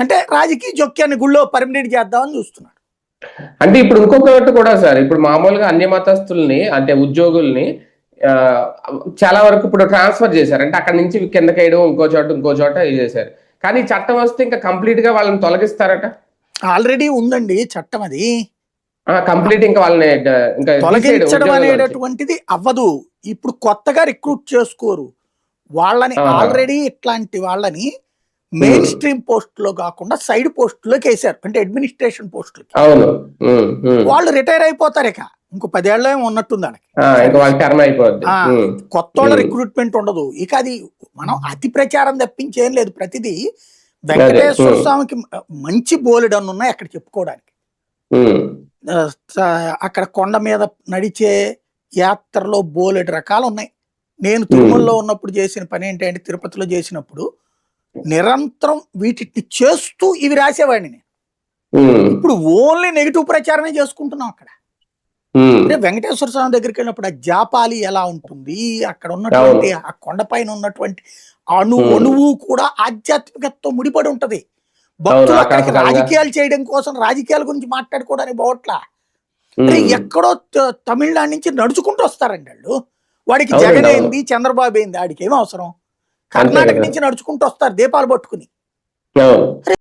అంటే రాజకీయ జోక్యాన్ని గుళ్ళో పర్మినెంట్ చేద్దామని చూస్తున్నాడు. అంటే ఇప్పుడు ఇంకొకటి కూడా సార్, ఇప్పుడు మామూలుగా అన్య మతస్థుల్ని అంటే ఉద్యోగుల్ని ఆ, చాలా వరకు ఇప్పుడు ట్రాన్స్ఫర్ చేశారు. అంటే అక్కడ నుంచి కిందకి వేయడం, ఇంకో చోట ఇది చేశారు. కానీ ఈ చట్టం వస్తే ఇంకా కంప్లీట్ గా వాళ్ళని తొలగిస్తారట. ఆల్రెడీ ఉందండి చట్టం అది. కంప్లీట్ ఇంకా వాళ్ళని ఇంకా తొలగించడం అనేటటువంటిది అవ్వదు. ఇప్పుడు కొత్తగా రిక్రూట్ చేసుకోరు వాళ్ళని. ఆల్రెడీ ఇట్లాంటి వాళ్ళని మెయిన్ స్ట్రీమ్ పోస్టులో కాకుండా సైడ్ పోస్టులోకి వేసారు, అంటే అడ్మినిస్ట్రేషన్ పోస్టులకి. వాళ్ళు రిటైర్ అయిపోతారు, ఇక ఇంకో 10 ఏళ్ళ ఉన్నట్టుంది వాళ్ళకి. కొత్త వాళ్ళ రిక్రూట్మెంట్ ఉండదు ఇక. అది మనం అతి ప్రచారం తప్పించేం లేదు. ప్రతిదీ వెంకటేశ్వర స్వామికి మంచి బోలెడన్ని ఉన్నాయి అక్కడ చెప్పుకోవడానికి. అక్కడ కొండ మీద నడిచే యాత్రలో బోలెడు రకాలు ఉన్నాయి. నేను తిరుమలలో ఉన్నప్పుడు చేసిన పని ఏంటంటే, తిరుపతిలో చేసినప్పుడు నిరంతరం వీటిని చేస్తూ ఇవి రాసేవాడిని నేను. ఇప్పుడు ఓన్లీ నెగిటివ్ ప్రచారమే చేసుకుంటున్నాం అక్కడ. అంటే వెంకటేశ్వర స్వామి దగ్గరికి వెళ్ళినప్పుడు ఆ జాపాలి ఎలా ఉంటుంది, అక్కడ ఉన్నటువంటి ఆ కొండపైన ఉన్నటువంటి అణువు కూడా ఆధ్యాత్మికతతో ముడిపడి ఉంటది. భక్తులు అక్కడికి రాజకీయాలు చేయడం కోసం, రాజకీయాల గురించి మాట్లాడుకోవడానికి పోవట్లా. ఎక్కడో తమిళనాడు నుంచి నడుచుకుంటూ వస్తారండి వాళ్ళు. వాడికి జగన్ ఏంది, చంద్రబాబు ఏంది, వాడికి ఏం అవసరం? కర్ణాటక నుంచి నడుచుకుంటూ వస్తారు దీపాలు పట్టుకుని.